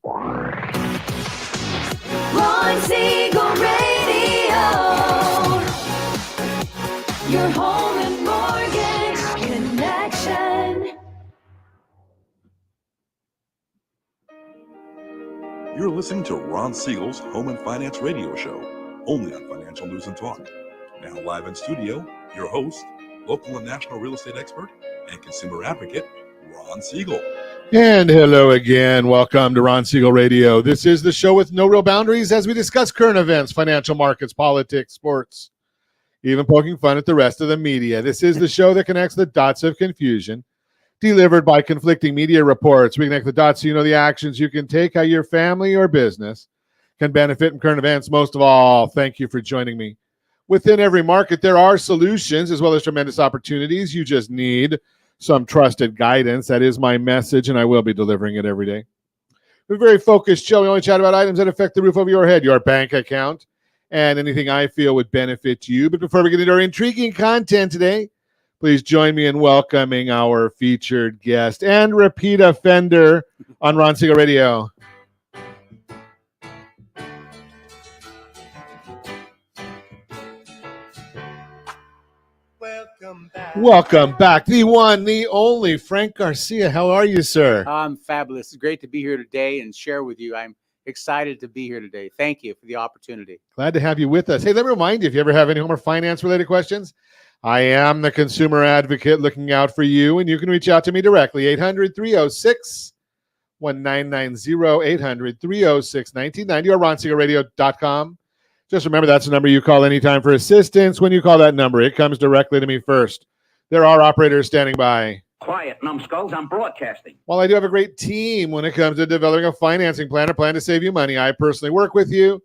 Ron Siegel Radio, your home and mortgage connection. You're listening to Ron Siegel's Home and Finance Radio Show, only on Financial News and Talk. Now live in studio, your host, local and national real estate expert and consumer advocate, Ron Siegel. And hello again. Welcome to Ron Siegel Radio. This is the show with no real boundaries as we discuss current events, financial markets, politics, sports, even poking fun at the rest of the media. This is the show that connects the dots of confusion, delivered by conflicting media reports. We connect the dots so you know the actions you can take, how your family or business can benefit from current events. Most of all, thank you for joining me. Within every market, there are solutions as well as tremendous opportunities. You just need some trusted guidance. That is my message, and I will be delivering it every day. We're a very focused show. We only chat about items that affect the roof over your head, your bank account, and anything I feel would benefit you. But before we get into our intriguing content today, please join me in welcoming our featured guest and repeat offender on Ron Siegel Radio. Welcome back. The one, the only, Frank Garcia. How are you, sir? I'm fabulous. It's great to be here today and share with you. I'm excited to be here today. Thank you for the opportunity. Glad to have you with us. Hey, let me remind you, if you ever have any home or finance related questions, I am the consumer advocate looking out for you, and you can reach out to me directly, 800-306-1990, 800-306-1990, or ronsiegelradio.com. Just remember, that's the number you call anytime for assistance. When you call that number, it comes directly to me first. There are operators standing by. Quiet, numbskulls, I'm broadcasting. While I do have a great team when it comes to developing a financing plan or plan to save you money, I personally work with you,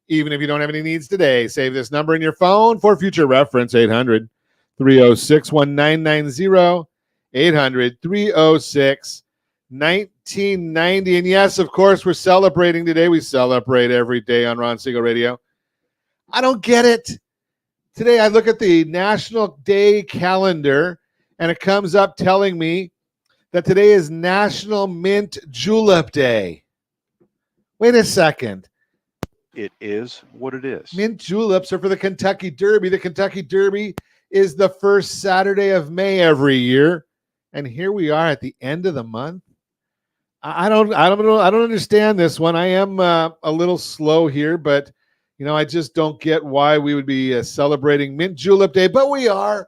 even if you don't have any needs today. Save this number in your phone for future reference, 800-306-1990, 800-306-1990. And yes, of course, we're celebrating today. We celebrate every day on Ron Siegel Radio. I don't get it. Today I look at the National Day calendar, and it comes up telling me that today is National Mint Julep Day. Wait a second. It is what it is. Mint juleps are for the Kentucky Derby. The Kentucky Derby is the first Saturday of May every year, and here we are at the end of the month. I don't understand this one. I am a little slow here, but you know, I just don't get why we would be celebrating Mint Julep Day, but we are.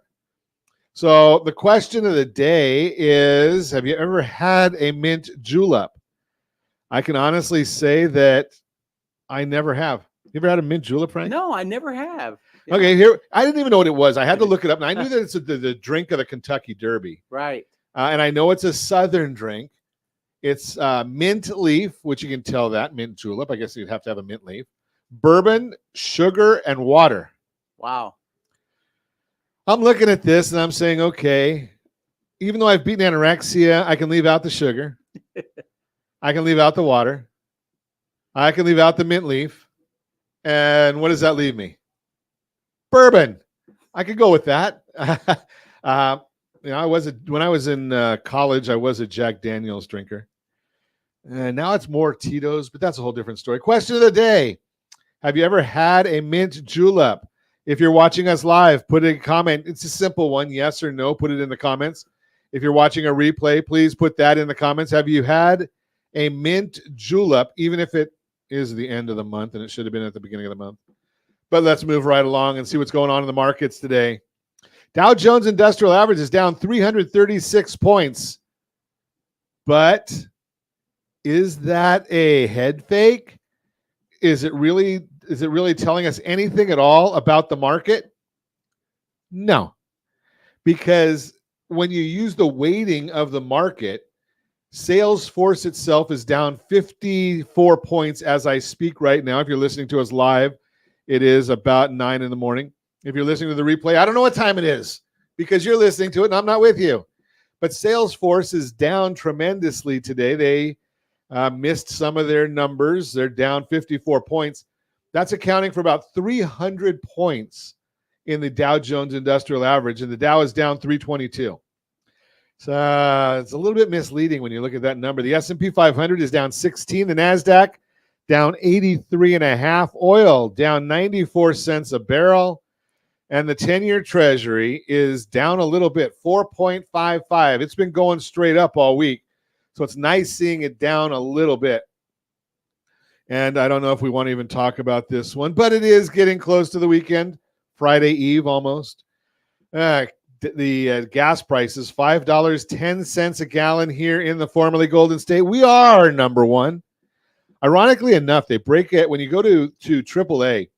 So the question of the day is, have you ever had a mint julep? I can honestly say that I never have. You ever had a mint julep, Frank? No, I never have. Yeah. Okay, here, I didn't even know what it was. I had to look it up, and I knew that it's the drink of the Kentucky Derby. Right. And I know it's a Southern drink. It's mint leaf, which you can tell that, mint julep. I guess you'd have to have a mint leaf. Bourbon, sugar, and water. Wow. I'm looking at this and I'm saying, okay, even though I've beaten anorexia, I can leave out the sugar. I can leave out the water. I can leave out the mint leaf. And what does that leave me? Bourbon. I could go with that. When I was in college, I was a Jack Daniels drinker. And now it's more Tito's, but that's a whole different story. Question of the day. Have you ever had a mint julep? If you're watching us live, put in a comment. It's a simple one, yes or no. Put it in the comments. If you're watching a replay, please put that in the comments. Have you had a mint julep, even if it is the end of the month and it should have been at the beginning of the month? But let's move right along and see what's going on in the markets today. Dow Jones Industrial Average is down 336 points. But is that a head fake? Is it really telling us anything at all about the market? No. Because when you use the weighting of the market, Salesforce itself is down 54 points as I speak right now. If you're listening to us live, it is about 9 in the morning. If you're listening to the replay, I don't know what time it is because you're listening to it and I'm not with you. But Salesforce is down tremendously today. They missed some of their numbers. They're down 54 points. That's accounting for about 300 points in the Dow Jones Industrial Average, and the Dow is down 322. So it's a little bit misleading when you look at that number. The S&P 500 is down 16. The NASDAQ down 83.5. Oil down 94 cents a barrel. And the 10-year Treasury is down a little bit, 4.55. It's been going straight up all week. So it's nice seeing it down a little bit. And I don't know if we want to even talk about this one, but it is getting close to the weekend, Friday Eve almost. The gas prices, $5.10 a gallon here in the formerly Golden State. We are number one. Ironically enough, they break it when you go to AAA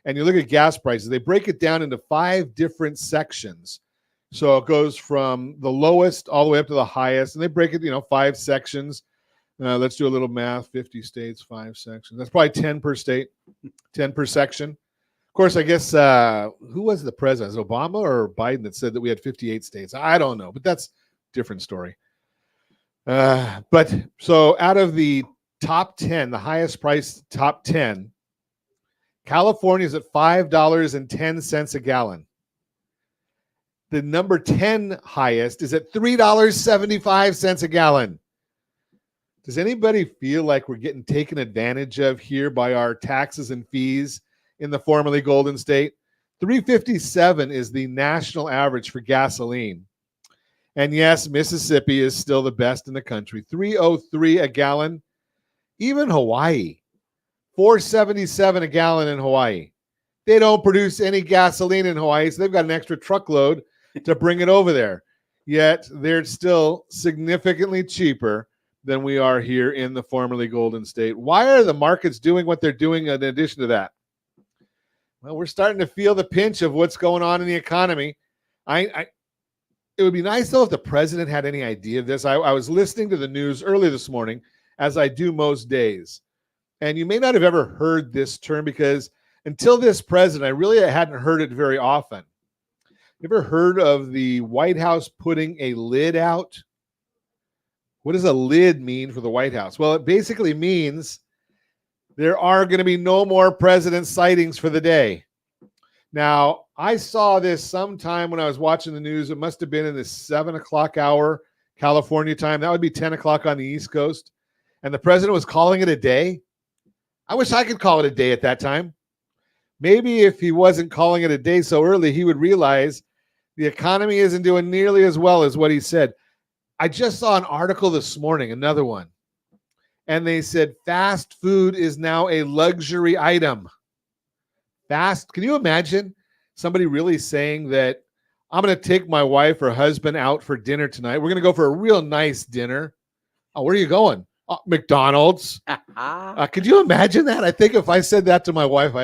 and you look at gas prices, they break it down into 5 different sections. So it goes from the lowest all the way up to the highest, and they break it, 5 sections. Let's do a little math. 50 states, 5 sections. That's probably 10 per state, 10 per section. Of course, I guess, who was the president? Was it Obama or Biden that said that we had 58 states? I don't know, but that's a different story. But so out of the top 10, the highest priced top 10, California is at $5.10 a gallon. The number 10 highest is at $3.75 a gallon. Does anybody feel like we're getting taken advantage of here by our taxes and fees in the formerly Golden State? $3.57 is the national average for gasoline. And yes, Mississippi is still the best in the country. $3.03 a gallon. Even Hawaii, $4.77 a gallon in Hawaii. They don't produce any gasoline in Hawaii, so they've got an extra truckload to bring it over there. Yet they're still significantly cheaper than we are here in the formerly Golden State. Why are the markets doing what they're doing in addition to that? Well, we're starting to feel the pinch of what's going on in the economy. It would be nice, though, if the president had any idea of this. I was listening to the news early this morning, as I do most days. And you may not have ever heard this term because until this president, I really hadn't heard it very often. You ever heard of the White House putting a lid out? What does a lid mean for the White House? Well, it basically means there are going to be no more president sightings for the day. Now, I saw this sometime when I was watching the news. It must have been in the 7 o'clock hour, California time. That would be 10 o'clock on the East Coast. And the president was calling it a day. I wish I could call it a day at that time. Maybe if he wasn't calling it a day so early, he would realize the economy isn't doing nearly as well as what he said. I just saw an article this morning, another one, and they said fast food is now a luxury item. Can you imagine somebody really saying that I'm going to take my wife or husband out for dinner tonight? We're going to go for a real nice dinner. Oh, where are you going? Oh, McDonald's. Could you imagine that? I think if I said that to my wife,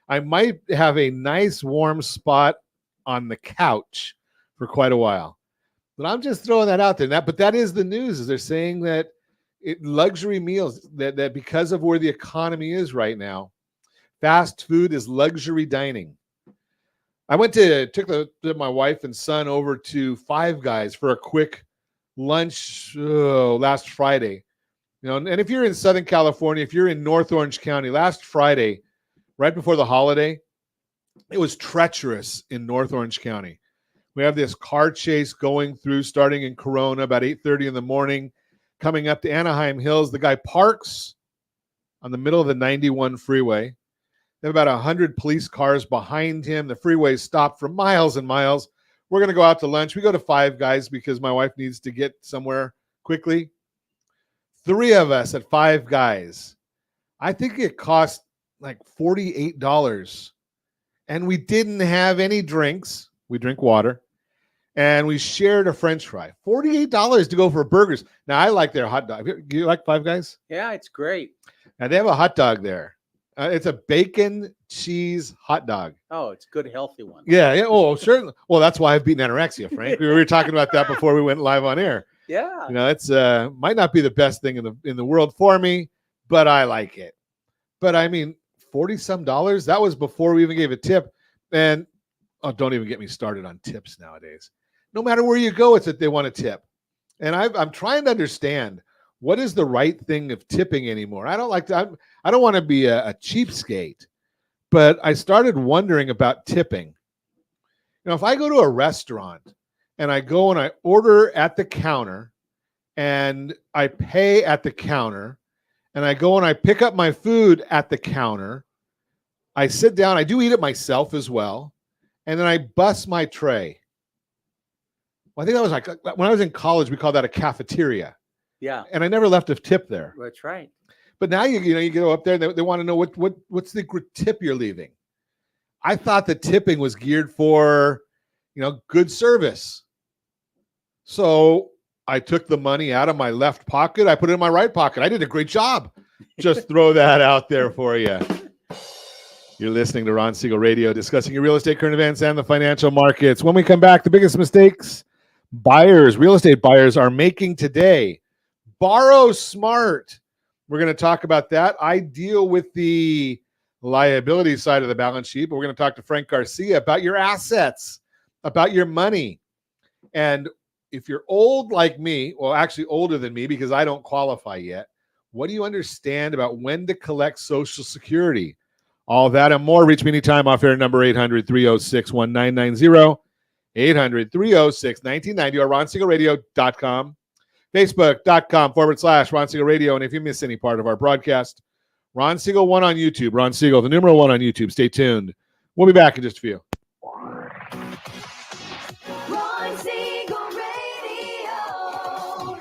I might have a nice warm spot on the couch for quite a while. But I'm just throwing that out there. But that is the news. Is they're saying that luxury meals, that because of where the economy is right now, fast food is luxury dining. I took my wife and son over to Five Guys for a quick lunch last Friday. And if you're in Southern California, if you're in North Orange County, last Friday, right before the holiday, it was treacherous in North Orange County. We have this car chase going through, starting in Corona about 8:30 in the morning, coming up to Anaheim Hills. The guy parks on the middle of the 91 freeway. They have about 100 police cars behind him. The freeway stopped for miles and miles. We're going to go out to lunch. We go to Five Guys because my wife needs to get somewhere quickly. 3 of us at Five Guys. I think it cost like $48. And we didn't have any drinks. We drink water. And we shared a French fry. $48 to go for burgers. Now, I like their hot dog. Do you like Five Guys? Yeah, it's great. Now, they have a hot dog there. It's a bacon cheese hot dog. Oh, it's a good, healthy one. Yeah. Oh, certainly. Well, that's why I've beaten anorexia, Frank. We were talking about that before we went live on air. Yeah. It's might not be the best thing in the world for me, but I like it. But I mean, $40-some. That was before we even gave a tip. And don't even get me started on tips nowadays. No matter where you go, it's that they want a tip. And I'm trying to understand what is the right thing of tipping anymore. I don't like to. I don't want to be a cheapskate, but I started wondering about tipping. If I go to a restaurant and I go and I order at the counter and I pay at the counter and I go and I pick up my food at the counter. I sit down, I do eat it myself as well, and then I bust my tray. Well, I think that was like when I was in college, we called that a cafeteria. Yeah, And I never left a tip there. that's right. But now you go up there and they want to know what's the tip you're leaving. I thought the tipping was geared for, good service. So I took the money out of my left pocket. I put it in my right pocket. I did a great job. Just throw that out there for you. You're listening to Ron Siegel Radio, discussing your real estate current events and the financial markets. When we come back, the biggest mistakes real estate buyers are making today. Borrow smart. We're going to talk about that. I deal with the liability side of the balance sheet, but we're going to talk to Frank Garcia about your assets, about your money. And if you're old like me, well, actually older than me because I don't qualify yet, what do you understand about when to collect Social Security? All that and more. Reach me anytime off air number 800-306-1990, 800-306-1990, or ronsiegelradio.com, facebook.com/Ron Siegel Radio. And if you miss any part of our broadcast, Ron Siegel 1 on YouTube, Ron Siegel, the numeral 1 on YouTube. Stay tuned. We'll be back in just a few. Ron Siegel Radio.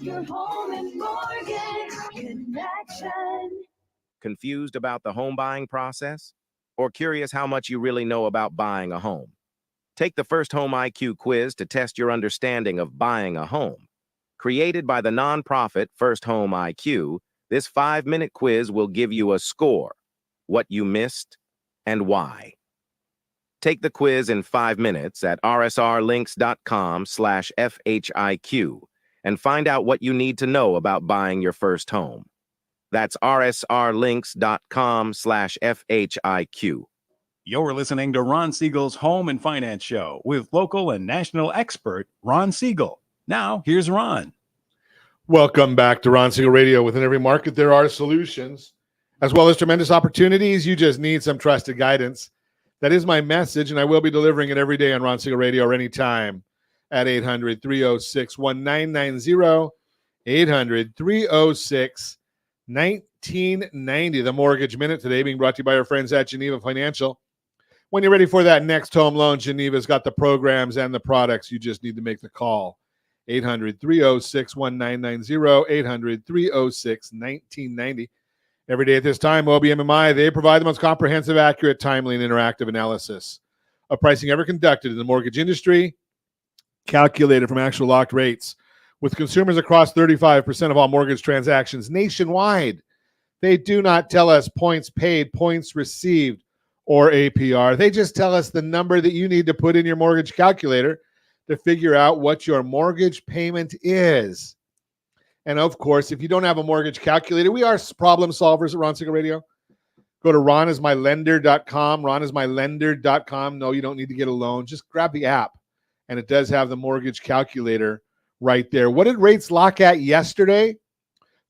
Your home and mortgage connection. Confused about the home buying process? Or curious how much you really know about buying a home? Take the First Home IQ quiz to test your understanding of buying a home. Created by the nonprofit First Home IQ, this 5-minute quiz will give you a score, what you missed, and why. Take the quiz in 5 minutes at rsrlinks.com/FHIQ and find out what you need to know about buying your first home. That's rsrlinks.com/FHIQ. You're listening to Ron Siegel's Home and Finance Show with local and national expert Ron Siegel. Now, here's Ron. Welcome back to Ron Siegel Radio. Within every market, there are solutions, as well as tremendous opportunities. You just need some trusted guidance. That is my message, and I will be delivering it every day on Ron Siegel Radio or anytime at 800-306-1990, 800-306-1990. The Mortgage Minute today being brought to you by our friends at Geneva Financial. When you're ready for that next home loan, Geneva's got the programs and the products. You just need to make the call. 800-306-1990, 800-306-1990. Every day at this time, OBMMI, they provide the most comprehensive, accurate, timely, and interactive analysis of pricing ever conducted in the mortgage industry, calculated from actual locked rates. With consumers across 35% of all mortgage transactions nationwide, they do not tell us points paid, points received, or APR. They just tell us the number that you need to put in your mortgage calculator to figure out what your mortgage payment is. And of course, if you don't have a mortgage calculator, we are problem solvers at Ron Siegel Radio. Go to ronismylender.com, ronismylender.com. No, you don't need to get a loan. Just grab the app, and it does have the mortgage calculator right there. What did rates lock at yesterday?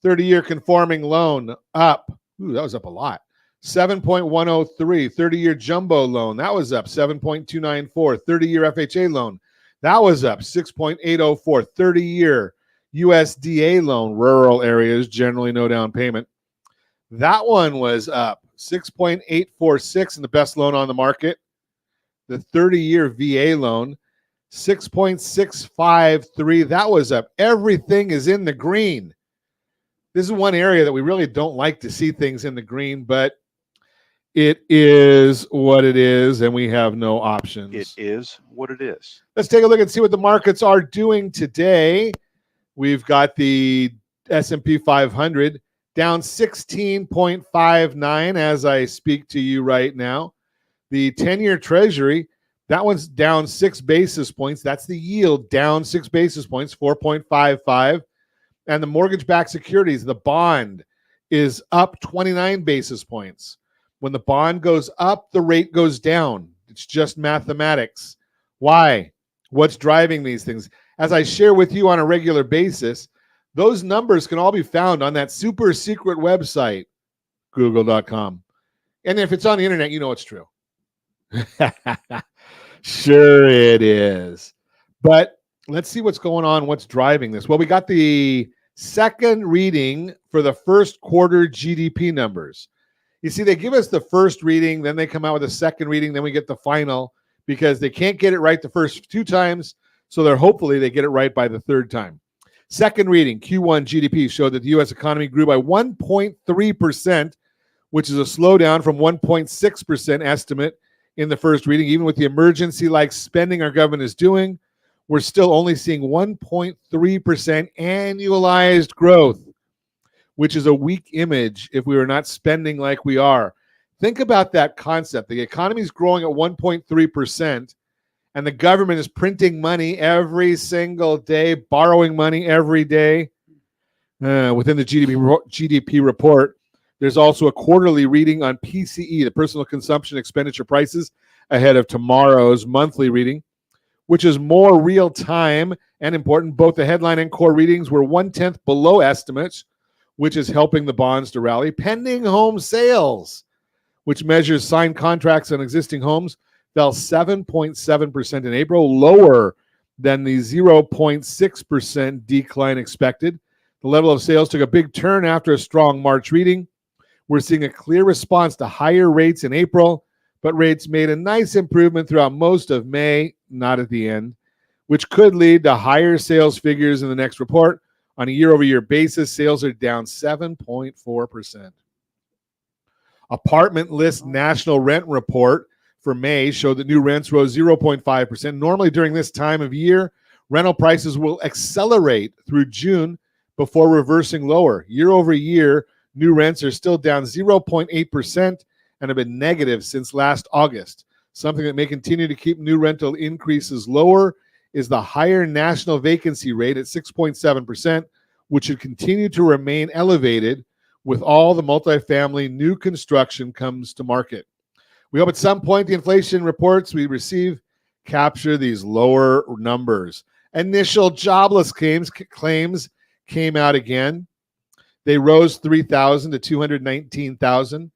30-year conforming loan up. Ooh, that was up a lot. 7.103. 30-year jumbo loan, that was up 7.294. 30-year FHA loan, that was up 6.804. 30-year USDA loan, rural areas, generally no down payment, that one was up 6.846, and the best loan on the market. The 30-year VA loan, 6.653, that was up. Everything is in the green. This is one area that we really don't like to see things in the green, but it is what it is, and we have no options. It is what it is. Let's take a look and see what the markets are doing today. We've got the S&P 500 down 16.59 as I speak to you right now. The 10-year Treasury, that one's down 6 basis points. That's the yield, down 6 basis points, 4.55. And the mortgage-backed securities, the bond, is up 29 basis points. When the bond goes up, the rate goes down. It's just mathematics. Why? What's driving these things? As I share with you on a regular basis, those numbers can all be found on that super secret website, google.com. And if it's on the internet, you know it's true. Sure it is. But let's see what's going on, what's driving this. Well, we got the second reading for the first quarter GDP numbers. You see, they give us the first reading, then they come out with a second reading, then we get the final because they can't get it right the first two times. So hopefully they get it right by the third time. Second reading, Q1 GDP showed that the U.S. economy grew by 1.3%, which is a slowdown from 1.6% estimate in the first reading. Even with the emergency-like spending our government is doing, we're still only seeing 1.3% annualized growth, which is a weak image if we were not spending like we are. Think about that concept. The economy is growing at 1.3%, and the government is printing money every single day, borrowing money every day. Within the GDP report, there's also a quarterly reading on PCE, the personal consumption expenditure prices, ahead of tomorrow's monthly reading, which is more real time and important. Both the headline and core readings were 1/10 below estimates, which is helping the bonds to rally. Pending home sales, which measures signed contracts on existing homes, fell 7.7% in April, lower than the 0.6% decline expected. The level of sales took a big turn after a strong March reading. We're seeing a clear response to higher rates in April, but rates made a nice improvement throughout most of May, not at the end, which could lead to higher sales figures in the next report. On a year-over-year basis, sales are down 7.4%. Apartment List National Rent Report for May showed that new rents rose 0.5%. Normally during this time of year, rental prices will accelerate through June before reversing lower. Year over year, new rents are still down 0.8% and have been negative since last August. Something that may continue to keep new rental increases lower is the higher national vacancy rate at 6.7%, which should continue to remain elevated with all the multifamily new construction comes to market. We hope at some point the inflation reports we receive capture these lower numbers. Initial jobless claims came out again. They rose 3,000 to 219,000.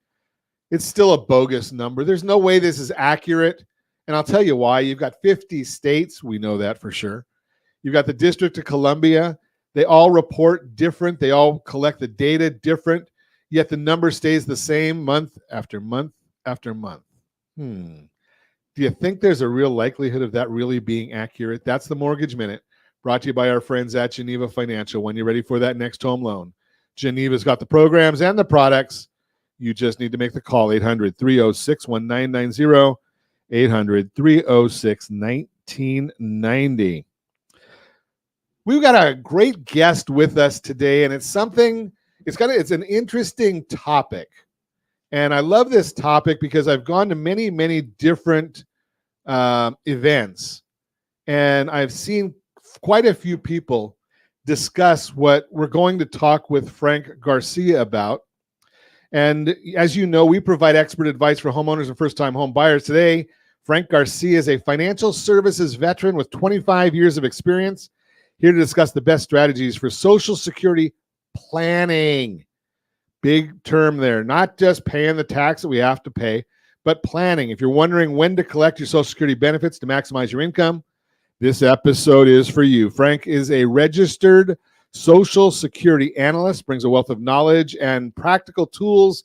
It's still a bogus number. There's no way this is accurate. And I'll tell you why. You've got 50 states. We know that for sure. You've got the District of Columbia. They all report different. They all collect the data different. Yet the number stays the same month after month after month. Do you think there's a real likelihood of that really being accurate? That's the Mortgage Minute, brought to you by our friends at Geneva Financial. When you're ready for that next home loan, Geneva's got the programs and the products. You just need to make the call, 800-306-1990, 800-306-1990. We've got a great guest with us today, and it's an interesting topic. And I love this topic because I've gone to many, many different events, and I've seen quite a few people discuss what we're going to talk with Frank Garcia about. And as you know, we provide expert advice for homeowners and first-time home buyers. Today, Frank Garcia is a financial services veteran with 25 years of experience, here to discuss the best strategies for Social Security planning. Big term there, not just paying the tax that we have to pay, but planning. If you're wondering when to collect your Social Security benefits to maximize your income, this episode is for you. Frank is a registered Social Security Analyst, brings a wealth of knowledge and practical tools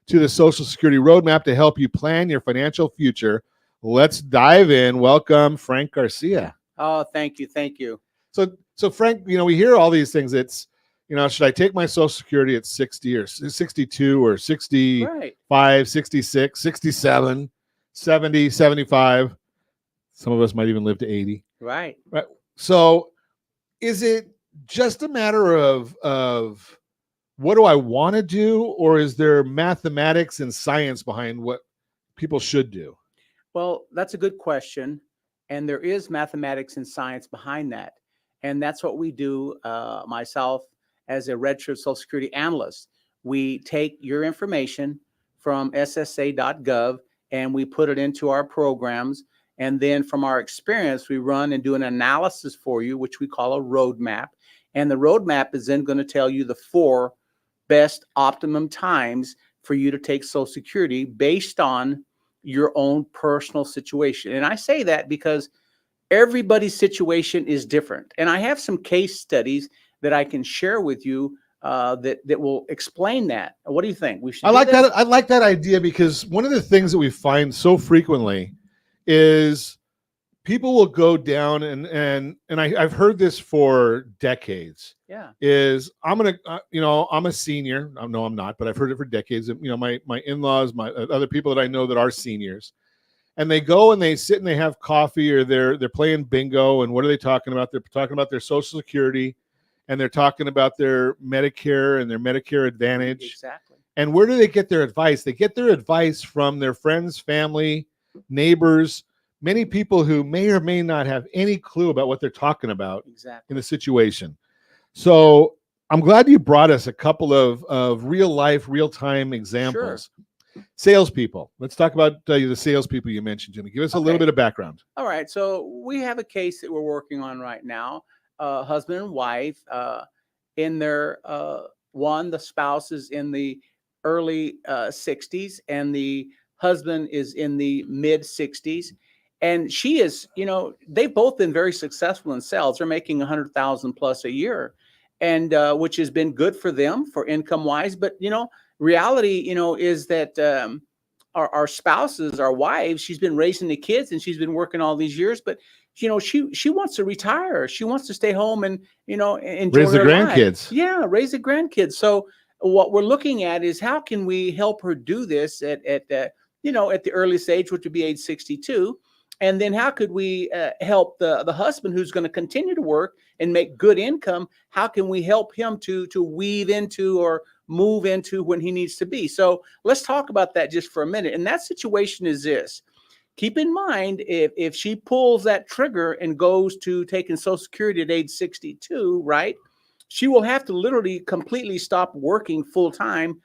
to the Social Security roadmap to help you plan your financial future. Let's dive in. Welcome, Frank Garcia. Oh, thank you. Thank you. So Frank, we hear all these things. It's, should I take my Social Security at 60 or 62 or 65, right, 66, 67, 70, 75? Some of us might even live to 80. Right. So is it just a matter of what do I want to do, or is there mathematics and science behind what people should do? Well, that's a good question. And there is mathematics and science behind that. And that's what we do, myself, as a registered Social Security analyst. We take your information from SSA.gov and we put it into our programs. And then from our experience, we run and do an analysis for you, which we call a roadmap. And the roadmap is then going to tell you the 4 best optimum times for you to take Social Security based on your own personal situation. And I say that because everybody's situation is different. And I have some case studies that I can share with you that will explain that. What do you think? We should. I like that. I like that idea, because one of the things that we find so frequently is people will go down and I've heard this for decades. Yeah. Is I'm a senior. No, I'm not, but I've heard it for decades. My in-laws, my other people that I know that are seniors, and they go and they sit and they have coffee, or they're playing bingo. And what are they talking about? They're talking about their Social Security, and they're talking about their Medicare and their Medicare Advantage. Exactly. And where do they get their advice? They get their advice from their friends, family, neighbors, many people who may or may not have any clue about what they're talking about in the situation. So I'm glad you brought us a couple of real life, real time examples. Sure. Salespeople. Let's talk about the salespeople you mentioned, Jimmy. Give us a little bit of background. All right. So we have a case that we're working on right now. Husband and wife in their the spouse is in the early 60s, and the husband is in the mid 60s. And she is, they've both been very successful in sales. They're making 100,000 plus a year, and which has been good for them for income wise. But, reality, is that our spouses, our wives, she's been raising the kids and she's been working all these years, but she wants to retire. She wants to stay home and, enjoy raise the grandkids. Life. Yeah. Raise the grandkids. So what we're looking at is how can we help her do this at the earliest age, which would be age 62. And then how could we help the husband who's going to continue to work and make good income? How can we help him to weave into or move into when he needs to be? So let's talk about that just for a minute. And that situation is this. Keep in mind, if she pulls that trigger and goes to taking Social Security at age 62, right, she will have to literally completely stop working full time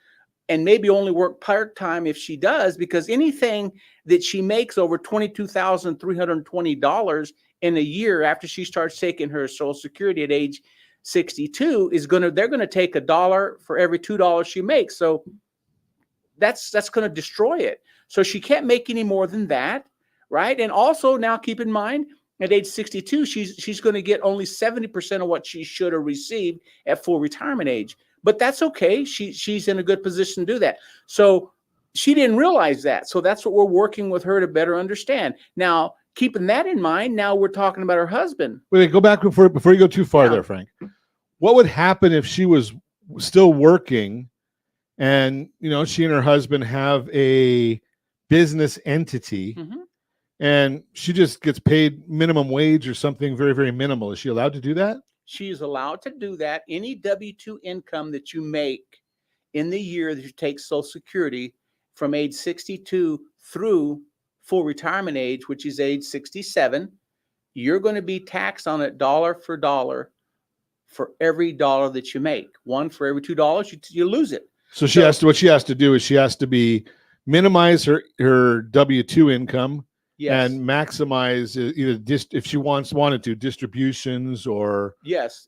and maybe only work part-time if she does, because anything that she makes over $22,320 in a year after she starts taking her Social Security at age 62 they're going to take $1 for every $2 she makes. So that's going to destroy it. So she can't make any more than that, right? And also now keep in mind, at age 62, she's going to get only 70% of what she should have received at full retirement age. But that's okay. She's in a good position to do that. So she didn't realize that. So that's what we're working with her to better understand. Now, keeping that in mind, now we're talking about her husband. Wait, go back before you go too far there, Frank. What would happen if she was still working and, she and her husband have a business entity, and she just gets paid minimum wage or something very, very minimal? Is she allowed to do that? She is allowed to do that. Any W-2 income that you make in the year that you take Social Security from age 62 through full retirement age, which is age 67, you're going to be taxed on it dollar for dollar for every dollar that you make. One for every $2, you lose it. So what she has to do is she has to minimize her W-2 income. Yes. And maximize either if she wanted to distributions or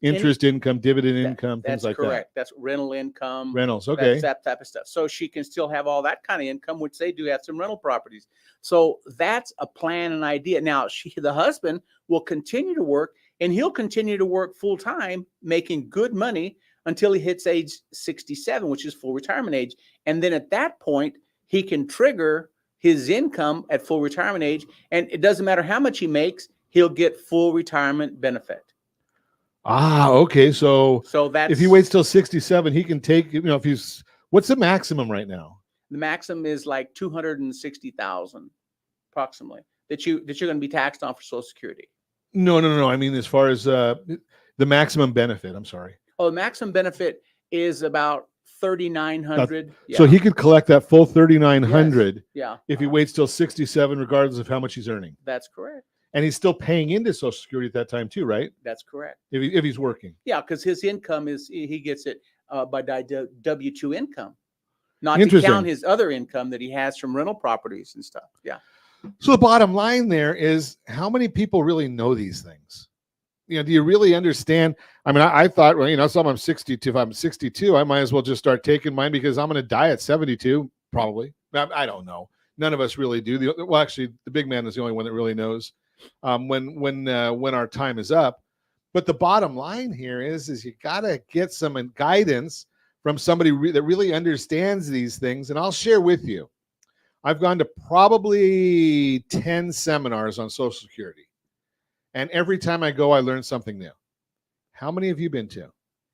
interest income, dividend income, things like that. That's correct. That's rental income. Rentals, okay. That's that type of stuff. So she can still have all that kind of income, which they do have some rental properties. So that's a plan and idea. Now the husband will continue to work, and he'll continue to work full time, making good money until he hits age 67, which is full retirement age. And then at that point, he can trigger his income at full retirement age, and it doesn't matter how much he makes, he'll get full retirement benefit. Okay. So that's, if he waits till 67, he can take, what's the maximum right now? The maximum is like 260,000 approximately that you're going to be taxed on for Social Security. No. I mean, as far as the maximum benefit, I'm sorry. Oh, the maximum benefit is about $3,900. So he could collect that full $3,900 if he waits till 67, regardless of how much he's earning. That's correct. And he's still paying into Social Security at that time too, right? That's correct. If he's working. Yeah, because his income he gets it by W-2 income, not to count his other income that he has from rental properties and stuff. Yeah. So the bottom line there is, how many people really know these things? Do you really understand? I mean, I thought, so I'm 62. If I'm 62, I might as well just start taking mine because I'm going to die at 72, probably. I don't know. None of us really do. Well, actually, the big man is the only one that really knows when our time is up. But the bottom line here is you got to get some guidance from somebody that really understands these things. And I'll share with you. I've gone to probably 10 seminars on Social Security. And every time I go, I learn something new. How many have you been to?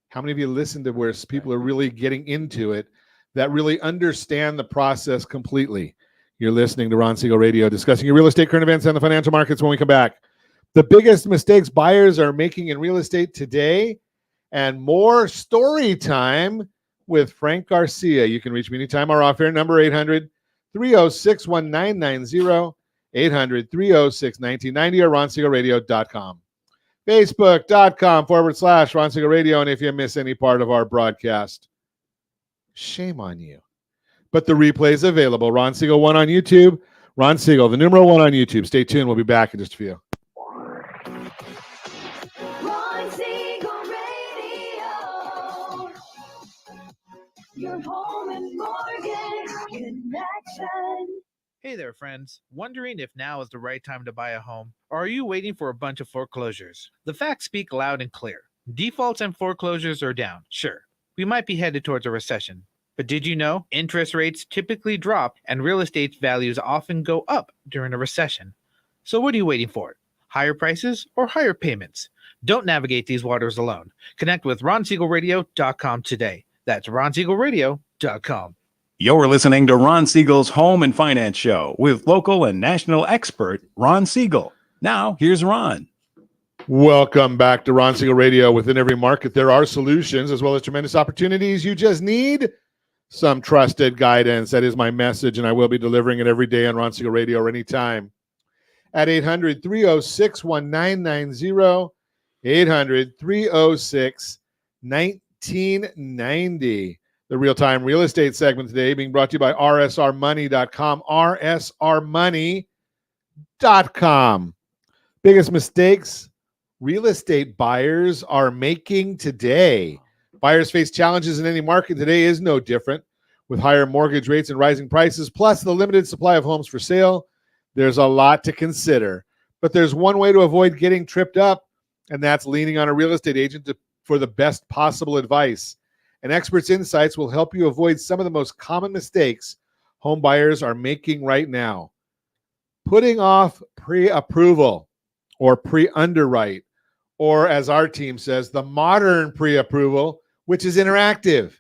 How many of you listened to where people are really getting into it that really understand the process completely? You're listening to Ron Siegel Radio, discussing your real estate, current events, and the financial markets when we come back. The biggest mistakes buyers are making in real estate today, and more story time with Frank Garcia. You can reach me anytime or off air, number 800-306-1990, 800-306-1990, or ronsiegelradio.com. Facebook.com/Ron Siegel Radio. And if you miss any part of our broadcast, shame on you. But the replay is available. Ron Siegel 1 on YouTube. Ron Siegel, the numeral 1 on YouTube. Stay tuned. We'll be back in just a few. Ron Siegel Radio. Your home and mortgage connection. Hey there, friends. Wondering if now is the right time to buy a home? Or are you waiting for a bunch of foreclosures? The facts speak loud and clear. Defaults and foreclosures are down. Sure, we might be headed towards a recession. But did you know interest rates typically drop and real estate values often go up during a recession? So what are you waiting for? Higher prices or higher payments? Don't navigate these waters alone. Connect with RonSiegelRadio.com today. That's RonSiegelRadio.com. You're listening to Ron Siegel's Home and Finance Show with local and national expert Ron Siegel. Now, here's Ron. Welcome back to Ron Siegel Radio. Within every market, there are solutions as well as tremendous opportunities. You just need some trusted guidance. That is my message, and I will be delivering it every day on Ron Siegel Radio or anytime at 800-306-1990, 800-306-1990. The real-time real estate segment today being brought to you by rsrmoney.com, rsrmoney.com. Biggest mistakes real estate buyers are making today. Buyers face challenges in any market. Today is no different. With higher mortgage rates and rising prices, plus the limited supply of homes for sale, there's a lot to consider. But there's one way to avoid getting tripped up, and that's leaning on a real estate agent for the best possible advice. An expert's insights will help you avoid some of the most common mistakes home buyers are making right now. Putting off pre-approval or pre-underwrite, or as our team says, the modern pre-approval, which is interactive.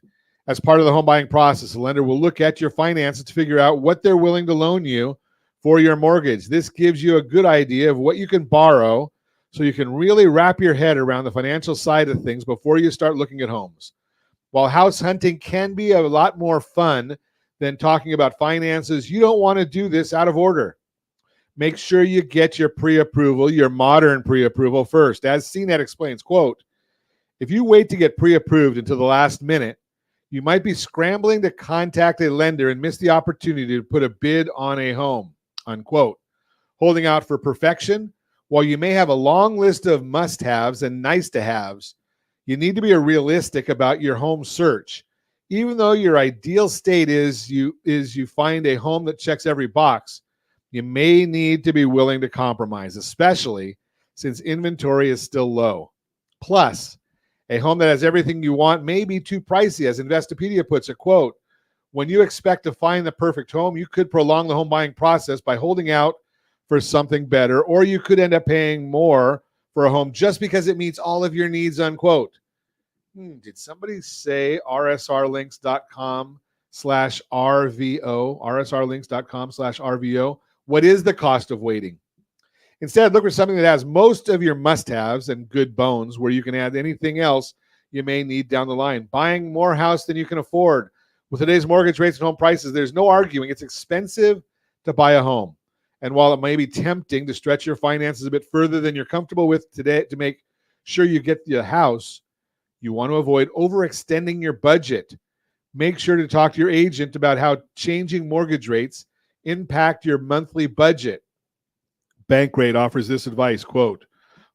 As part of the home buying process, the lender will look at your finances to figure out what they're willing to loan you for your mortgage. This gives you a good idea of what you can borrow so you can really wrap your head around the financial side of things before you start looking at homes. While house hunting can be a lot more fun than talking about finances, you don't want to do this out of order. Make sure you get your pre-approval, your modern pre-approval first. As CNET explains, quote, if you wait to get pre-approved until the last minute, you might be scrambling to contact a lender and miss the opportunity to put a bid on a home, unquote. Holding out for perfection, while you may have a long list of must-haves and nice-to-haves, you need to be realistic about your home search. Even though your ideal state is you find a home that checks every box, you may need to be willing to compromise, especially since inventory is still low. Plus, a home that has everything you want may be too pricey. As Investopedia puts it, quote, when you expect to find the perfect home, you could prolong the home buying process by holding out for something better, or you could end up paying more for a home just because it meets all of your needs, unquote. Did somebody say rsrlinks.com/RVO? rsrlinks.com/RVO. What is the cost of waiting? Instead, look for something that has most of your must-haves and good bones, where you can add anything else you may need down the line. Buying more house than you can afford. With today's mortgage rates and home prices, there's no arguing. It's expensive to buy a home. And while it may be tempting to stretch your finances a bit further than you're comfortable with today to make sure you get the house, you want to avoid overextending your budget. Make sure to talk to your agent about how changing mortgage rates impact your monthly budget. Bankrate offers this advice, quote,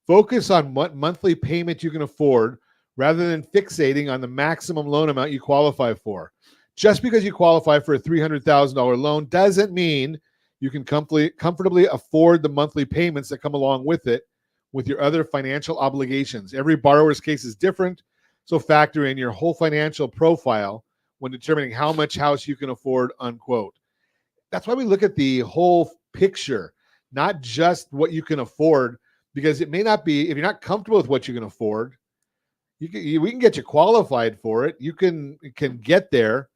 focus on what monthly payment you can afford rather than fixating on the maximum loan amount you qualify for. Just because you qualify for a $300,000 loan doesn't mean you can comfortably afford the monthly payments that come along with it with your other financial obligations. Every borrower's case is different, so factor in your whole financial profile when determining how much house you can afford, unquote. That's why we look at the whole picture, not just what you can afford, because it may not be, if you're not comfortable with what you can afford, we can get you qualified for it. You can get there,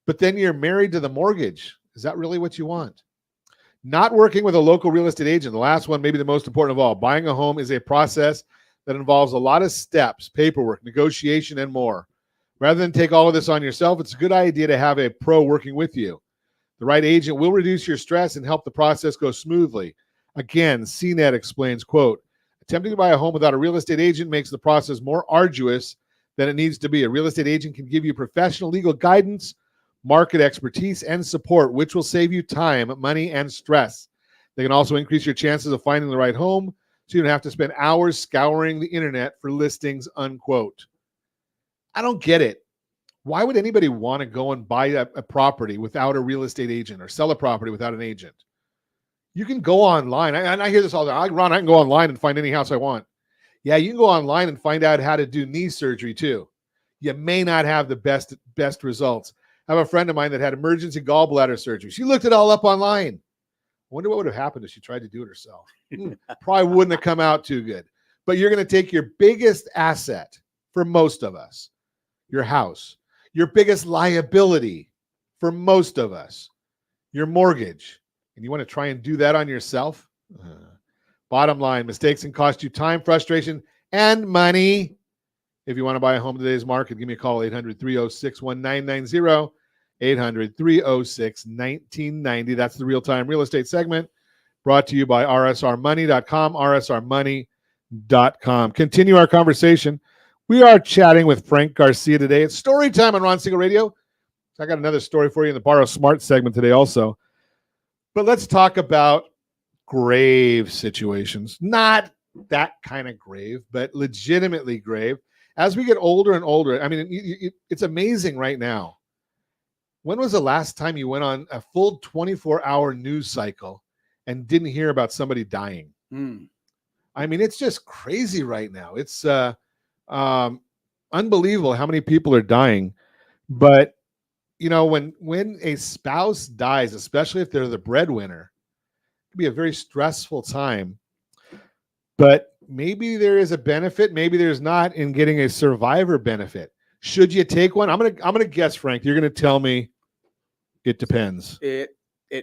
but then you're married to the mortgage. Is that really what you want? Not working with a local real estate agent. The last one, maybe the most important of all. Buying a home is a process that involves a lot of steps, paperwork, negotiation, and more. Rather than take all of this on yourself, it's a good idea to have a pro working with you. The right agent will reduce your stress and help the process go smoothly. Again, CNET explains, quote, attempting to buy a home without a real estate agent makes the process more arduous than it needs to be. A real estate agent can give you professional legal guidance, market expertise, and support, which will save you time, money, and stress. They can also increase your chances of finding the right home, so you don't have to spend hours scouring the internet for listings, unquote. I don't get it. Why would anybody want to go and buy a property without a real estate agent or sell a property without an agent? You can go online. And I hear this all the time. Ron, I can go online and find any house I want. Yeah, you can go online and find out how to do knee surgery too. You may not have the best results. I have a friend of mine that had emergency gallbladder surgery. She looked it all up online. I wonder what would have happened if she tried to do it herself. Probably wouldn't have come out too good. But you're going to take your biggest asset for most of us, your house, your biggest liability for most of us, your mortgage, and you want to try and do that on yourself? Bottom line, mistakes can cost you time, frustration, and money. If you want to buy a home in today's market, give me a call, 800-306-1990, 800-306-1990. That's the Real-Time Real Estate segment brought to you by rsrmoney.com, rsrmoney.com. Continue our conversation. We are chatting with Frank Garcia today. It's story time on Ron Siegel Radio. I got another story for you in the Borrow Smart segment today also. But let's talk about grave situations. Not that kind of grave, but legitimately grave. As we get older and older, I mean, it's amazing right now. When was the last time you went on a full 24-hour news cycle and didn't hear about somebody dying? I mean, it's just crazy right now. It's unbelievable how many people are dying. But, you know, when a spouse dies, especially if they're the breadwinner, it can be a very stressful time. But maybe there is a benefit, maybe there's not, in getting a survivor benefit. Should you take one? I'm gonna guess, Frank. You're gonna tell me it depends. It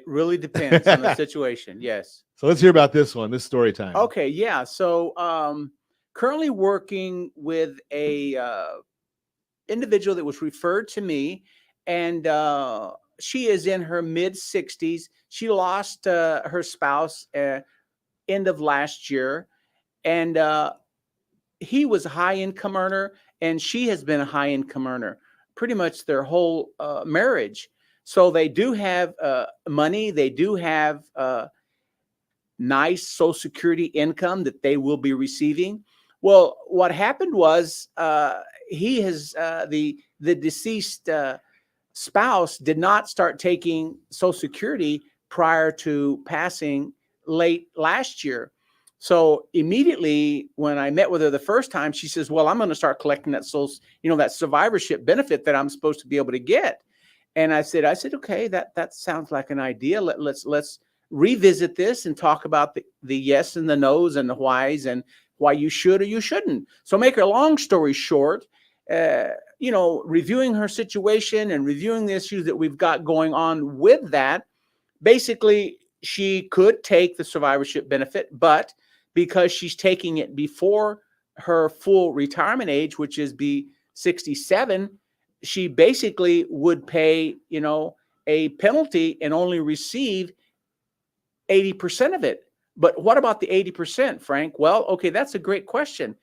really depends on the situation. Yes. So let's hear about this one. This story time. Okay. Yeah. So currently working with a individual that was referred to me, and she is in her mid-60s. She lost her spouse end of last year. And he was a high income earner, and she has been a high income earner pretty much their whole marriage. So they do have money. They do have nice Social Security income that they will be receiving. Well, what happened was he has the deceased spouse did not start taking Social Security prior to passing late last year. So immediately when I met with her the first time, she says, well, I'm going to start collecting that that survivorship benefit that I'm supposed to be able to get. And I said, okay, that sounds like an idea. Let's revisit this and talk about the yes and the no's and the whys and why you should or you shouldn't. So make a long story short, reviewing her situation and reviewing the issues that we've got going on with that, basically she could take the survivorship benefit, but because she's taking it before her full retirement age, which is be 67, she basically would pay, a penalty and only receive 80% of it. But what about the 80%, Frank? Well, okay, that's a great question.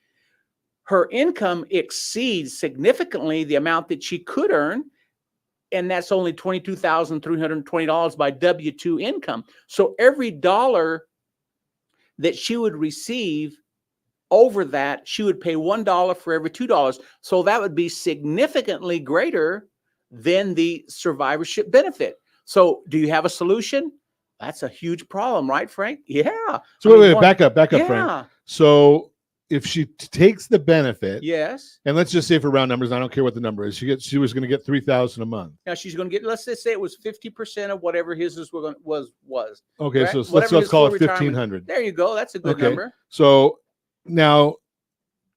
Her income exceeds significantly the amount that she could earn, and that's only $22,320 by W-2 income. So every dollar that she would receive over that, she would pay $1 for every $2. So that would be significantly greater than the survivorship benefit. So do you have a solution? That's a huge problem, right, Frank? Yeah. So wait, back up, Frank. Yeah. So if she takes the benefit, Yes. and let's just say for round numbers, I don't care what the number is. She was going to get $3,000 a month. Now she's going to get, let's just say it was 50% of whatever his was. Okay, correct? so Whatever let's his call full it retirement- 1,500. There you go. That's a good Okay. number. So now,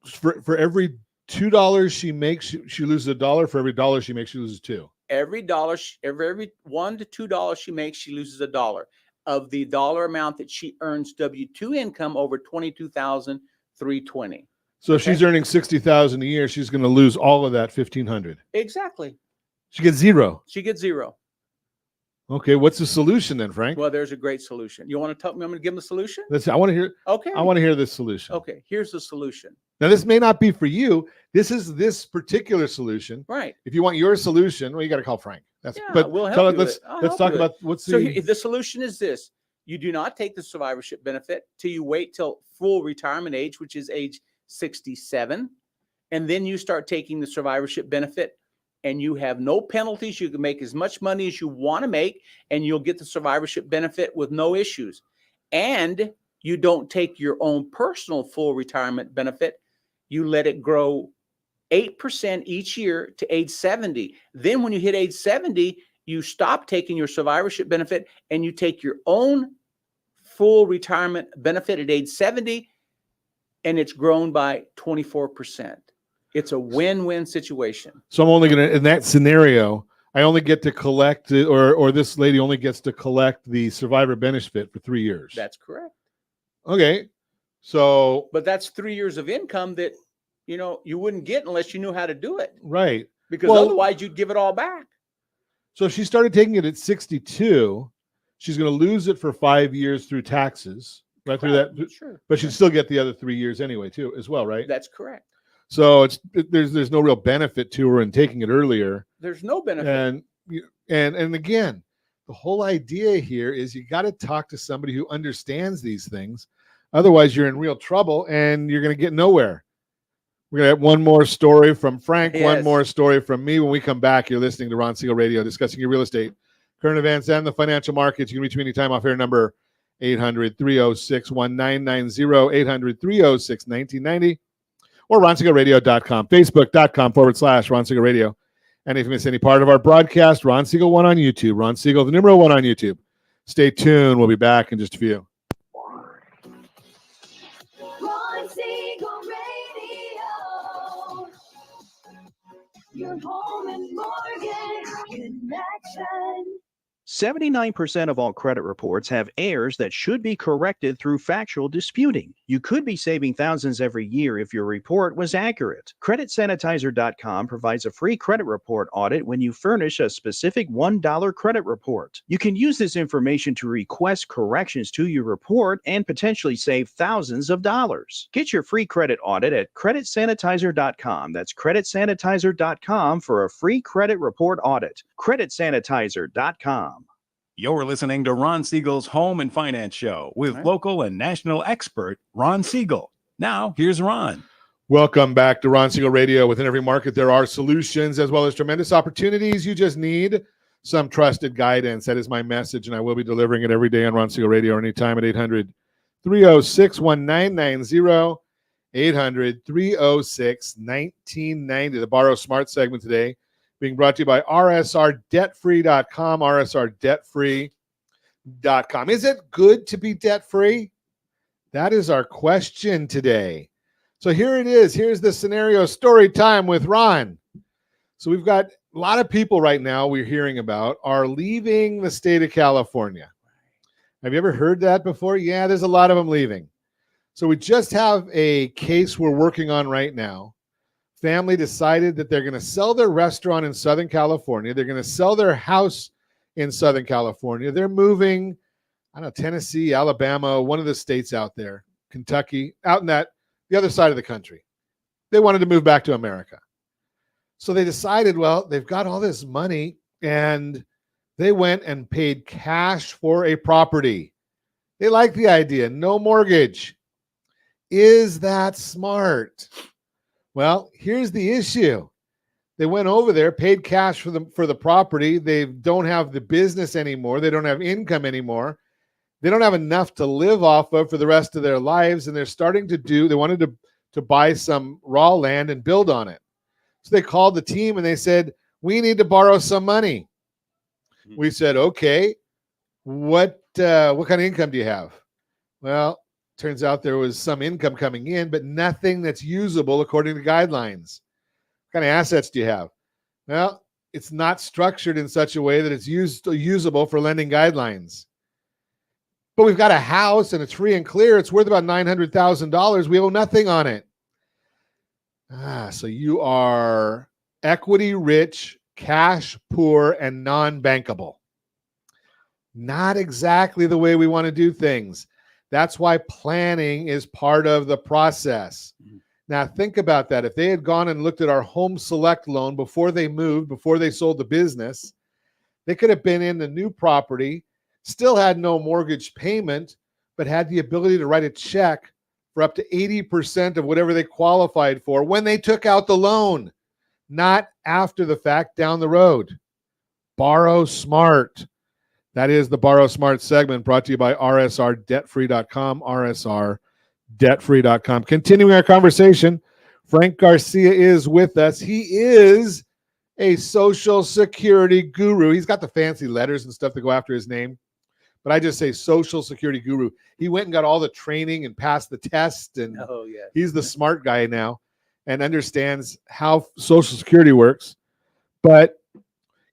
for every $2 she makes, she loses $1. For every $1 she makes, she loses $2. Every dollar, every $1 to $2 she makes, she loses $1 of the dollar amount that she earns W-2 income over $22,320. So if she's earning $60,000 a year, she's going to lose all of that $1,500. Exactly. She gets zero. She gets zero. Okay, what's the solution then, Frank? Well, there's a great solution. You want to tell me? I'm going to give them the solution. I want to hear. Okay. I want to hear this solution. Okay. Here's the solution. Now, this may not be for you. This is this particular solution. Right. If you want your solution, well, you got to call Frank. Yeah, we'll help tell you it, with let's it. I'll let's help talk you with about what's So the. the solution is this: you do not take the survivorship benefit till you wait till full retirement age, which is age 67, and then you start taking the survivorship benefit. And you have no penalties. You can make as much money as you want to make, and you'll get the survivorship benefit with no issues. And you don't take your own personal full retirement benefit. You let it grow 8% each year to age 70. Then when you hit age 70, you stop taking your survivorship benefit and you take your own full retirement benefit at age 70, and it's grown by 24%. It's a win-win situation. So I'm only going to, in that scenario, I only get to collect, or this lady only gets to collect the survivor benefit for 3 years. That's correct. Okay. So. But that's 3 years of income that, you wouldn't get unless you knew how to do it. Right. Because otherwise you'd give it all back. So if she started taking it at 62, she's going to lose it for 5 years through taxes, right? Through that. Sure. But she'd still get the other 3 years anyway, too, as well, right? That's correct. So there's no real benefit to her in taking it earlier. There's no benefit. And again, the whole idea here is you got to talk to somebody who understands these things. Otherwise, you're in real trouble and you're going to get nowhere. We're going to have one more story from Frank, one more story from me. When we come back, you're listening to Ron Siegel Radio, discussing your real estate, current events, and the financial markets. You can reach me anytime off air number 800-306-1990, 800-306-1990. Or RonSiegelRadio.com, Facebook.com/Ron Siegel Radio. And if you miss any part of our broadcast, Ron Siegel 1 on YouTube. Ron Siegel, the number 1 on YouTube. Stay tuned. We'll be back in just a few. Ron Siegel Radio. Your home and mortgage connection. 79% of all credit reports have errors that should be corrected through factual disputing. You could be saving thousands every year if your report was accurate. CreditSanitizer.com provides a free credit report audit when you furnish a specific $1 credit report. You can use this information to request corrections to your report and potentially save thousands of dollars. Get your free credit audit at CreditSanitizer.com. That's CreditSanitizer.com for a free credit report audit. CreditSanitizer.com. You're listening to Ron Siegel's Home and Finance Show with local and national expert Ron Siegel. Now, here's Ron. Welcome back to Ron Siegel Radio. Within every market, there are solutions as well as tremendous opportunities. You just need some trusted guidance. That is my message, and I will be delivering it every day on Ron Siegel Radio or anytime at 800-306-1990, 800-306-1990. The Borrow Smart segment today being brought to you by rsrdebtfree.com, rsrdebtfree.com. Is it good to be debt-free? That is our question today. So here it is. Here's the scenario story time with Ron. So we've got a lot of people right now we're hearing about are leaving the state of California. Have you ever heard that before? Yeah, there's a lot of them leaving. So we just have a case we're working on right now. Family decided that they're going to sell their restaurant in Southern California. They're going to sell their house in Southern California. They're moving, I don't know, Tennessee, Alabama, one of the states out there, Kentucky, out in the other side of the country. They wanted to move back to America. So they decided, well, they've got all this money, and they went and paid cash for a property. They like the idea, no mortgage. Is that smart? Well, here's the issue. They went over there, paid cash for the property. They don't have the business anymore. They don't have income anymore. They don't have enough to live off of for the rest of their lives. And they're starting they wanted to buy some raw land and build on it. So they called the team and they said, we need to borrow some money. We said, okay, what kind of income do you have? Well, turns out there was some income coming in, but nothing that's usable according to guidelines. What kind of assets do you have? Well, it's not structured in such a way that it's usable for lending guidelines. But we've got a house and it's free and clear. It's worth about $900,000. We owe nothing on it. So you are equity rich, cash poor, and non-bankable. Not exactly the way we want to do things. That's why planning is part of the process. Now, think about that. If they had gone and looked at our Home Select loan before they moved, before they sold the business, they could have been in the new property, still had no mortgage payment, but had the ability to write a check for up to 80% of whatever they qualified for when they took out the loan, not after the fact down the road. Borrow smart. That is the Borrow Smart segment brought to you by rsrdebtfree.com, rsrdebtfree.com. Continuing our conversation, Frank Garcia is with us. He is a Social Security guru. He's got the fancy letters and stuff to go after his name, but I just say Social Security guru. He went and got all the training and passed the test, and he's the smart guy now and understands how Social Security works. But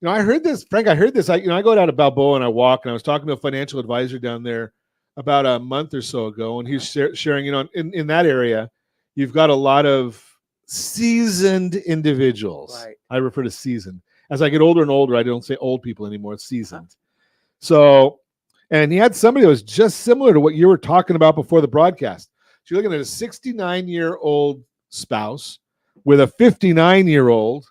I heard this, Frank. I heard this. I go down to Balboa and I walk, and I was talking to a financial advisor down there about a month or so ago, and he's sharing, in that area, you've got a lot of seasoned individuals. Right. I refer to seasoned. As I get older and older, I don't say old people anymore. It's seasoned. So, and he had somebody that was just similar to what you were talking about before the broadcast. So you're looking at a 69-year-old spouse with a 59-year-old.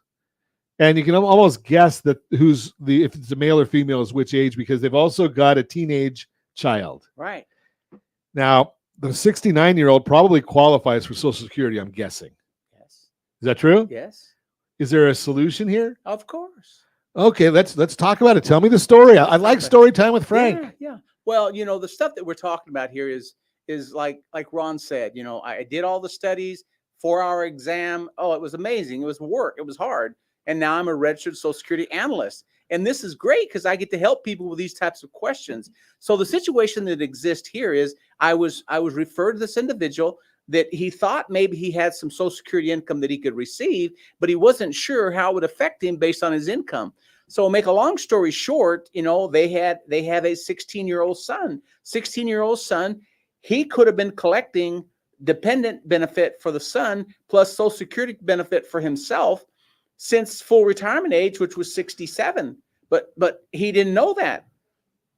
And you can almost guess that if it's a male or female is which age, because they've also got a teenage child. Right. Now, the 69-year-old probably qualifies for Social Security, I'm guessing. Yes. Is that true? Yes. Is there a solution here? Of course. Okay, let's talk about it. Tell me the story. I like story time with Frank. Yeah. Well, the stuff that we're talking about here is like Ron said, I did all the studies, 4-hour exam. Oh, it was amazing. It was work. It was hard. And now I'm a registered Social Security analyst. And this is great because I get to help people with these types of questions. So the situation that exists here is I was referred to this individual that he thought maybe he had some Social Security income that he could receive, but he wasn't sure how it would affect him based on his income. So make a long story short, they have a 16-year-old son. 16-year-old son, he could have been collecting dependent benefit for the son plus Social Security benefit for himself since full retirement age, which was 67, but he didn't know that.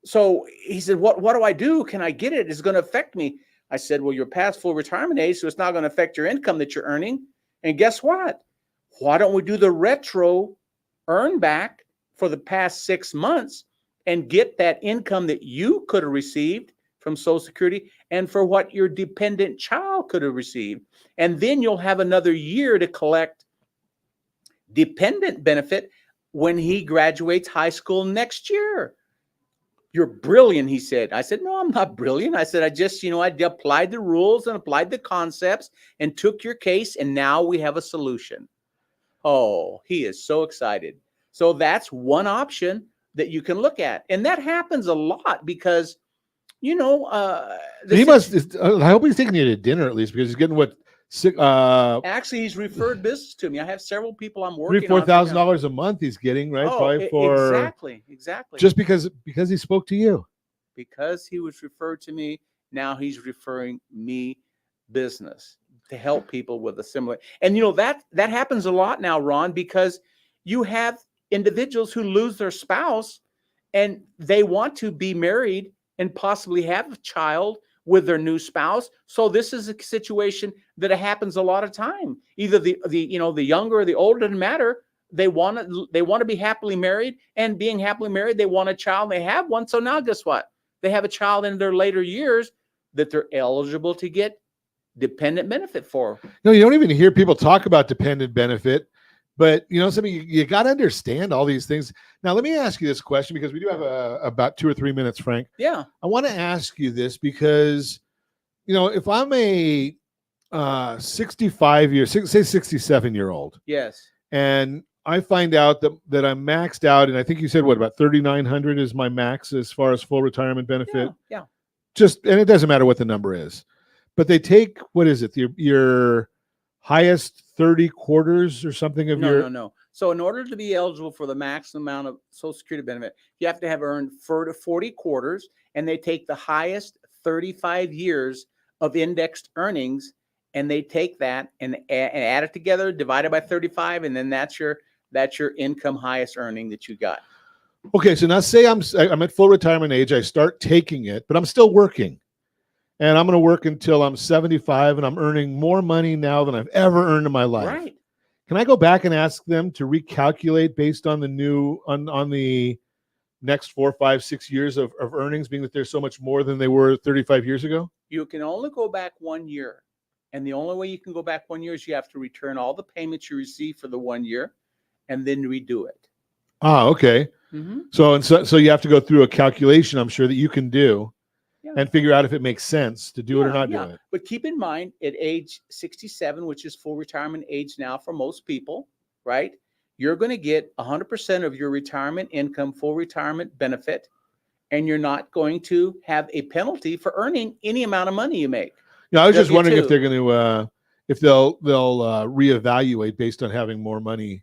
So he said, what do I do? Can I get it? It's going to affect me. I said, well, you're past full retirement age, so it's not going to affect your income that you're earning. And guess what? Why don't we do the retro earn back for the past 6 months and get that income that you could have received from Social Security and for what your dependent child could have received. And then you'll have another year to collect dependent benefit when he graduates high school next year. You're brilliant, he said. I said, no, I'm not brilliant. I said, I just, I applied the rules and applied the concepts and took your case, and now we have a solution. Oh, he is so excited. So that's one option that you can look at. And that happens a lot because, he must, I hope he's taking you to dinner at least, because he's getting actually, he's referred business to me. I have several people I'm working on. $3,000-$4,000 a month he's getting, right? Oh, for exactly. Just because he spoke to you. Because he was referred to me, now he's referring me business to help people with a similar. And that happens a lot now, Ron, because you have individuals who lose their spouse and they want to be married and possibly have a child with their new spouse. So this is a situation that happens a lot of time. Either the younger or the older, doesn't matter. They want to be happily married, and being happily married, they want a child. They have one. So now guess what? They have a child in their later years that they're eligible to get dependent benefit for. No, you don't even hear people talk about dependent benefit But something you got to understand all these things. Now, let me ask you this question, because we do have about 2 or 3 minutes, Frank. Yeah. I want to ask you this because, if I'm a 67-year-old, Yes. and I find out that I'm maxed out, and I think you said about 3,900 is my max as far as full retirement benefit. Yeah. And it doesn't matter what the number is, but they take, what is it, your highest 30 quarters or something of No. So in order to be eligible for the maximum amount of Social Security benefit, you have to have earned 40 quarters, and they take the highest 35 years of indexed earnings, and they take that and add it together, divide it by 35, and then that's your income highest earning that you got. Okay, so now say I'm at full retirement age, I start taking it, but I'm still working. And I'm going to work until I'm 75, and I'm earning more money now than I've ever earned in my life. Right. Can I go back and ask them to recalculate based on the new on the next 4, 5, 6 years of earnings, being that they're so much more than they were 35 years ago? You can only go back 1 year. And the only way you can go back 1 year is you have to return all the payments you received for the 1 year and then redo it. Okay. Mm-hmm. So you have to go through a calculation, I'm sure, that you can do and figure out if it makes sense to do it or not do it. But keep in mind, at age 67, which is full retirement age now for most people, right? You're going to get 100% of your retirement income, full retirement benefit, and you're not going to have a penalty for earning any amount of money you make. Yeah, I was just wondering if they're going to, if they'll reevaluate based on having more money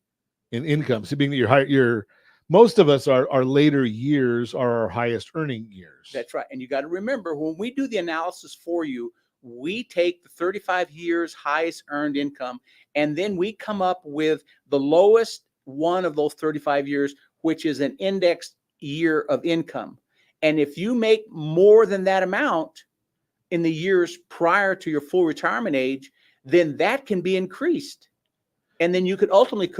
in income. So being that you're most of us, our later years are our highest earning years. That's right. And you got to remember, when we do the analysis for you, we take the 35 years highest earned income, and then we come up with the lowest one of those 35 years, which is an indexed year of income. And if you make more than that amount in the years prior to your full retirement age, then that can be increased. And then you could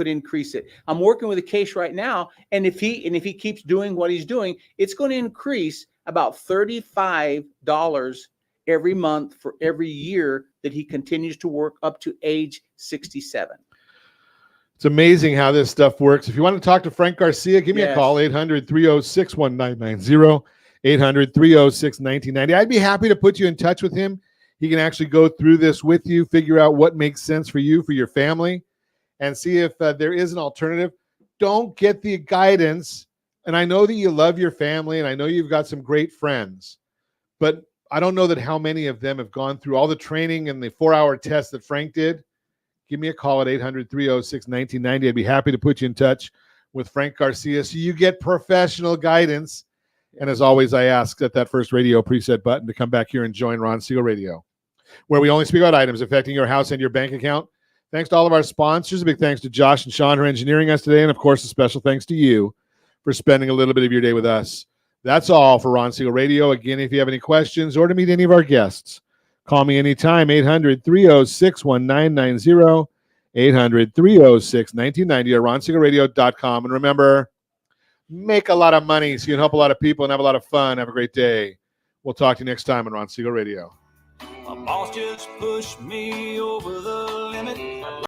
increase it. I'm working with a case right now, and if he keeps doing what he's doing, it's going to increase about $35 every month for every year that he continues to work up to age 67. It's amazing how this stuff works. If you want to talk to Frank Garcia, give me a call, 800-306-1990, 800-306-1990. I'd be happy to put you in touch with him. He can actually go through this with you, figure out what makes sense for you, for your family, and see if there is an alternative. Don't get the guidance. And I know that you love your family, and I know you've got some great friends, but I don't know that how many of them have gone through all the training and the 4-hour test that Frank did. Give me a call at 800-306-1990. I'd be happy to put you in touch with Frank Garcia so you get professional guidance. And as always, I ask that first radio preset button to come back here and join Ron Siegel Radio, where we only speak about items affecting your house and your bank account. Thanks to all of our sponsors. A big thanks to Josh and Sean for engineering us today. And, of course, a special thanks to you for spending a little bit of your day with us. That's all for Ron Siegel Radio. Again, if you have any questions or to meet any of our guests, call me anytime, 800-306-1990, 800-306-1990, or ronsiegelradio.com. And remember, make a lot of money so you can help a lot of people and have a lot of fun. Have a great day. We'll talk to you next time on Ron Siegel Radio. My boss just pushed me over the